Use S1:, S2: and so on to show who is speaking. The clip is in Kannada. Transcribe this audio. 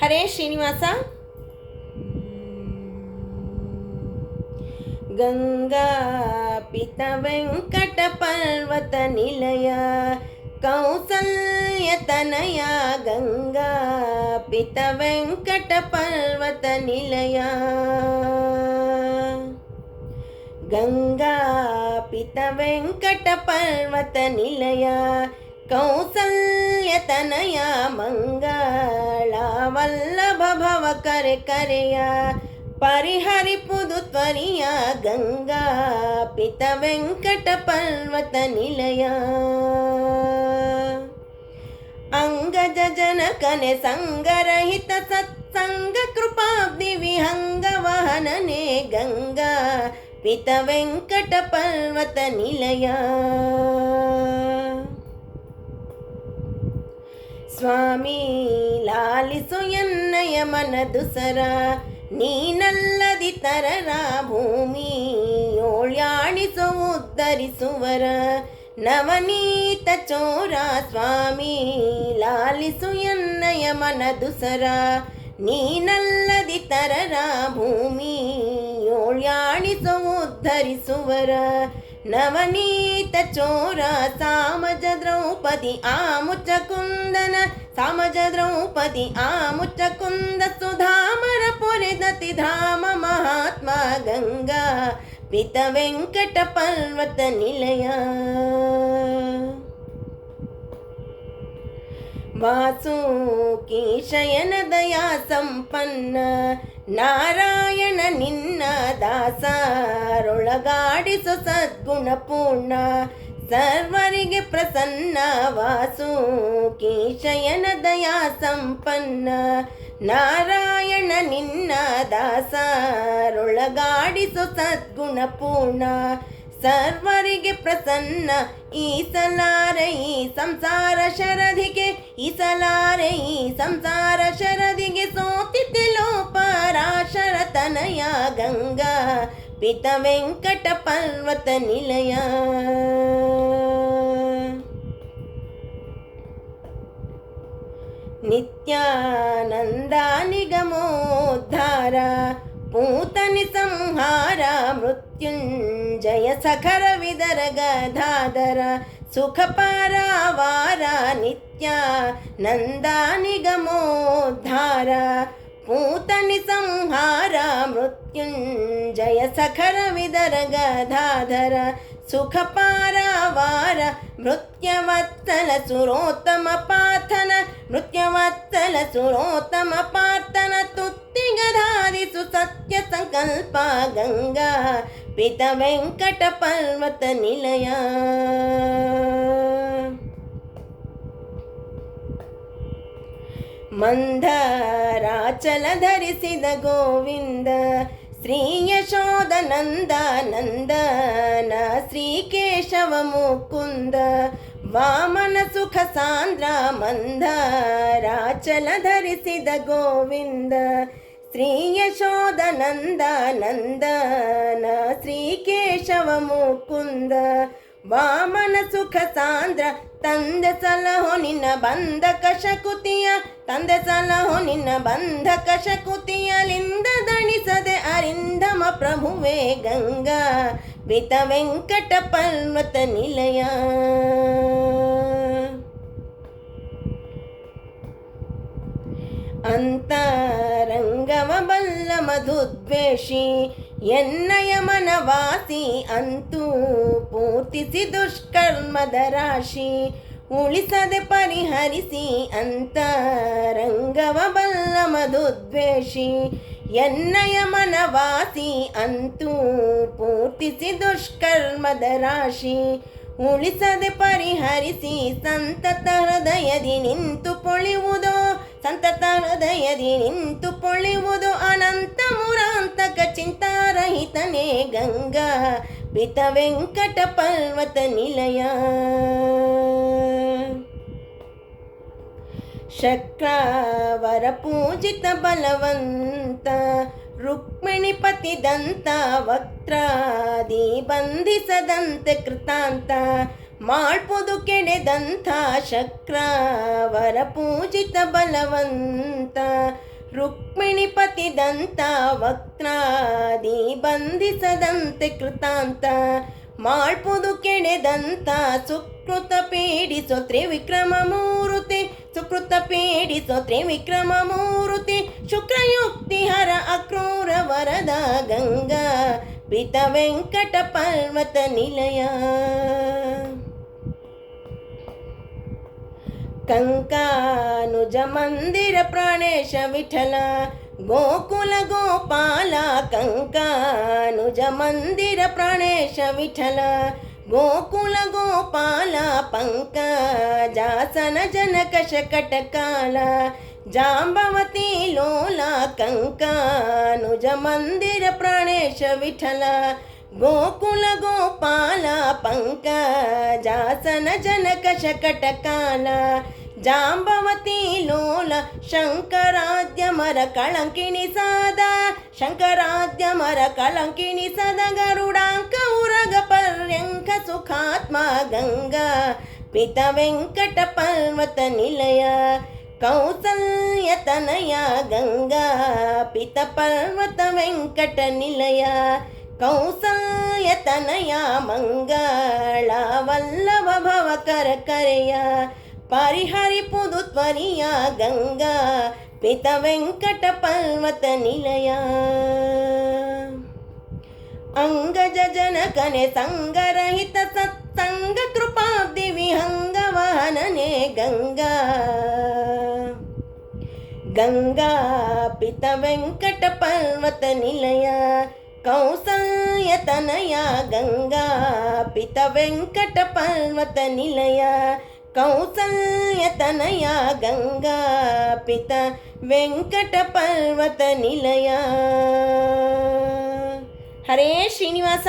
S1: ಹರೇ ಶ್ರೀನಿವಾಸ. ಗಂಗಾ ಪಿತ ವೆಂಕಟ ಪರ್ವತ ನಿಲಯ ಕೌಸಲ್ಯ ತನಯ ಗಂಗಾ ಪಿತ ವೆಂಕಟ ಪರ್ವತ ನಿಲಯ. ಗಂಗಾ ಪಿತ ವೆಂಕಟ ಪರ್ವತ ನಿಲಯ ಕೌಸಲ್ಯ ತನಯ ಮಂಗಳ ವಲ್ಲಭ ಭವ ಕರೆ ಕರೆಯ ಪರಿಹರಿಪುದು ತ್ವರಿಯ ಗಂಗಾ ಪಿತ ವೆಂಕಟ ಪರ್ವತ ನಿಲಯ. ಅಂಗಜ ಜನಕನೆ ಸಂಗರಹಿತ ಸತ್ಸಂಗ ಕೃಪಾಬ್ಧಿ ವಿಹಂಗ ವಹನನೆ ಗಂಗಾ ಪಿತ ವೆಂಕಟ ಪರ್ವತ ನಿಲಯ. ಸ್ವಾಮಿ ಲಾಲಿಸು ಎನ್ನಯ ಮನದುಸರ ನೀನಲ್ಲದಿ ತರರ ಭೂಮಿ ಓಳ್ಯಾಣಿಸು ಉದ್ಧರಿಸುವರ ನವನೀತ ಚೋರ. ಸ್ವಾಮಿ ಲಾಲಿಸು ಎನ್ನಯ ಮನದುಸರ ನೀನಲ್ಲದಿ ತರರ ಭೂಮಿ ಓಳ್ಯಾಣಿಸು ಉದ್ಧರಿಸುವರ ನವನೀತ ಚೋರ. ಸಾಮಜ ದ್ರೌಪದಿ ಆಮುಚ ಕುಂದನ ಸಾಮಜ ದ್ರೌಪದಿ ಆಮುಚ ಕುಂದ ಸುಧಾಮರ ಪೊರೆದತಿ ಧಾಮ ಮಹಾತ್ಮ ಗಂಗಾ ಪಿತ ವೆಂಕಟ ಪರ್ವತ ನಿಲಯ. ವಾಸುಕಿ ಶಯನ ದಯಾ ಸಂಪನ್ನ ನಾರಾಯಣ ನಿನ್ನ ದಾಸರೊಳಗಾಡಿಸು ಸದ್ಗುಣ ಪೂರ್ಣ ಸರ್ವರಿಗೆ ಪ್ರಸನ್ನ. ವಾಸುಕಿ ಶಯನ ದಯಾ ಸಂಪನ್ನ ನಾರಾಯಣ ನಿನ್ನ ದಾಸರೊಳಗಾಡಿಸು ಸದ್ಗುಣ ಪೂರ್ಣ ಸರ್ವರಿಗೆ ಪ್ರಸನ್ನ. ಈಸಲಾರೆ ಈ ಸಂಸಾರ ಶರದಿಗೆ ಈಸಲಾರೆ ಈ ಸಂಸಾರ ಶರದಿಗೆ ಸೋತಿತೆ ಲೋಪರಾಶರ ತನಯ ಗಂಗಾ ಪಿತ ವೆಂಕಟ ಪರ್ವತ ನಿಲಯ. ನಿತ್ಯಾನಂದ ನಿಗಮೋದ್ಧಾರ ಪೂತನಿ ಸಂಹಾರ ಮೃತ್ಯುಂಜಯ ಸಖರ ವಿದರ ಗದಾಧರ ಸುಖ ಪಾರಾವಾರ. ನಿತ್ಯಾನಂದ ನಿಗಮೋದ್ಧಾರ ಪೂತನಿ ಸಂಹಾರ ಮೃತ್ಯುಂಜಯ ಸಖರ ವಿದರ ಗದಾಧರ ಸುಖ ಪಾರಾವಾರ. ಮೃತ್ಯವತ್ಸಲ ಸುರೋತ್ತಮ ಪಾರ್ಥನ ಮೃತ್ಯವತ್ಸಲ ಸುರೋತ್ತಮ ಪಾರ್ಥನ ತುತ್ತಿಗಧಾರಿಸು ಸತ್ಯ ಸಂಕಲ್ಪ ಗಂಗಾ ಪಿತ ವೆಂಕಟ ಪರ್ವತ ನಿಲಯ. ಮಂದರಾಚಲ ಧರಿಸಿದ ಗೋವಿಂದ ಶ್ರೀ ಯಶೋದನಂದ ನಂದನ ಶ್ರೀ ಕೇಶವ ಮುಕುಂದ ವಾಮನ ಸುಖ ಸಾಂದ್ರ. ಮಂದರಾಚಲ ಧರಿಸಿದ ಗೋವಿಂದ ಶ್ರೀ ಯಶೋದನಂದ ನಂದನ ಶ್ರೀ ಕೇಶವ ಮುಕುಂದ ವಾಮನ ಸುಖ ಸಾಂದ್ರ. ತಂದೆ ಸಲಹೋ ನಿನ್ನ ಬಂಧಕ ಶಕುತಿಯ ತಂದೆ ಸಲಹೋ ನಿನ್ನ ಬಂಧಕ ಶಕುತಿಯಲಿಂದ ದಣಿಸದೆ ಅರಿಂದಮ ಪ್ರಭುವೇ ಗಂಗಾ ಪಿತ ವೆಂಕಟ ಪರ್ವತ ನಿಲಯ. ಅಂತರಂಗವ ಬಲ್ಲ ಮಧುದ್ವೇಷಿ ಎನ್ನಯ ಮನವಾಸಿ ಅಂತೂ ಪೂರ್ತಿಸಿ ದುಷ್ಕರ್ಮದ ರಾಶಿ ಉಳಿಸದೆ ಪರಿಹರಿಸಿ. ಅಂತರಂಗವ ಬಲ್ಲ ಮಧುದ್ವೇಷಿ ಎನ್ನಯ ಮನವಾಸಿ ಅಂತೂ ಪೂರ್ತಿಸಿ ದುಷ್ಕರ್ಮದ ರಾಶಿ ಉಳಿಸದೆ ಪರಿಹರಿಸಿ. ಸಂತತ ಹೃದಯದಿ ನಿಂತು ಪೊಳಿವುದೋ ಸಂತತ ಹೃದಯದಿ ನಿಂತು ಪೊಳಿವುದು ಅನಂತ ಮುರಾಂತಕ ಚಿಂತಾರಹಿತನೇ ಗಂಗಾ ಪಿತ ವೆಂಕಟ ಪರ್ವತ ನಿಲಯ. ಶಕ್ರಾವರ ಪೂಜಿತ ಬಲವಂತ ರುಕ್ಮಿಣಿ ಪತಿದಂತ ವಕ್ರಾದಿ ಬಂಧಿಸದಂತೆ ಕೃತಾಂತ ಮಾಡ್ಪುದು ಕೆಡೆದಂಥ ಶಕ್ರಾವರ ಪೂಜಿತ ಬಲವಂತ ರುಕ್ಮಿಣಿಪತಿದಂತ ವಕ್ತ್ರಾದಿ ಬಂಧಿಸದಂತೆ ಕೃತಾಂತ ಮಾಳ್ಪುದು ಕೆಡೆದಂತ ಸುಕೃತ ಪೀಡಿಸೋ ತ್ರಿವಿಕ್ರಮ ಮೂರುತಿ ಸುಕೃತ ಪೀಡಿಸೋ ತ್ರಿವಿಕ್ರಮ ಮೂರುತಿ ಶುಕ್ರಯುಕ್ತಿ ಹರ ಅಕ್ರೂರ ವರದ ಗಂಗಾ ಪಿತ ವೆಂಕಟ ಪರ್ವತ ನಿಲಯ ಕಂಕಾನುಜ ಮಂದಿರ ಪ್ರಾಣೇಶ ವಿಠಲ ಗೋಕುಲ ಗೋಪಾಲ ಕಂಕಾನುಜ ಮಂದಿರ ಪ್ರಾಣೇಶ ವಿಠಲ ಗೋಕುಲ ಗೋಪಾಲ ಪಂಕಜಾಸನ ಜನಕ ಶಕಟಕಾಲ ಜಾಂಬವತಿ ಲೋಲ ಕಂಕಾನುಜ ಮಂದಿರ ಪ್ರಾಣೇಶ ವಿಠಲ ಗೋಕುಲ ಗೋಪಾಲ ಪಂಕಜಾಸನ ಜನಕ ಶಕಟಕಾಲ ಜಾಂಬವತಿ ಲೋಲ ಶಂಕರಾದ್ಯಮರ ಕಳಂಕಿಣಿ ಸಾದ ಶಂಕರಾದ್ಯಮರ ಕಳಂಕಿಣಿ ಸದ ಗರುಡಾಂಕ ಉರಗ ಪರ್ಯಂಕ ಸುಖಾತ್ಮ ಗಂಗಾ ಪಿತ ವೆಂಕಟ ಪರ್ವತ ನಿಲಯ ಕೌಸಲ್ಯ ತನಯ ಗಂಗಾ ಪಿತ ಪರ್ವತ ವೆಂಕಟ ನಿಲಯ ಕೌಸಲ್ಯ ತನಯ ಮಂಗಳ ವಲ್ಲಭ ಭವಕರ ಕರೆಯ ಪರಿಹರಿಪುದು ತ್ವರಿಯ ಗಂಗಾ ಪಿತ ವೆಂಕಟ ಪರ್ವತ ನಿಲಯ ಅಂಗಜ ಜನಕನೆ ಸಂಗರಹಿತ ಸತ್ಸಂಗ ಕೃಪಾಬ್ಧಿ ವಿಹಂಗ ವಾಹನನೆ ಗಂಗಾ ಗಂಗಾ ಪಿತ ವೆಂಕಟ ಪರ್ವತ ನಿಲಯ ಕೌಸಲ್ಯ ತನಯ ಗಂಗಾ ಪಿತ ವೆಂಕಟ ಪರ್ವತ ನಿಲಯ ಕೌಸಲ್ಯ ತನಯ ಗಂಗಾ ಪಿತ ವೆಂಕಟ ಪರ್ವತ ನಿಲಯ. ಹರೇ ಶ್ರೀನಿವಾಸ.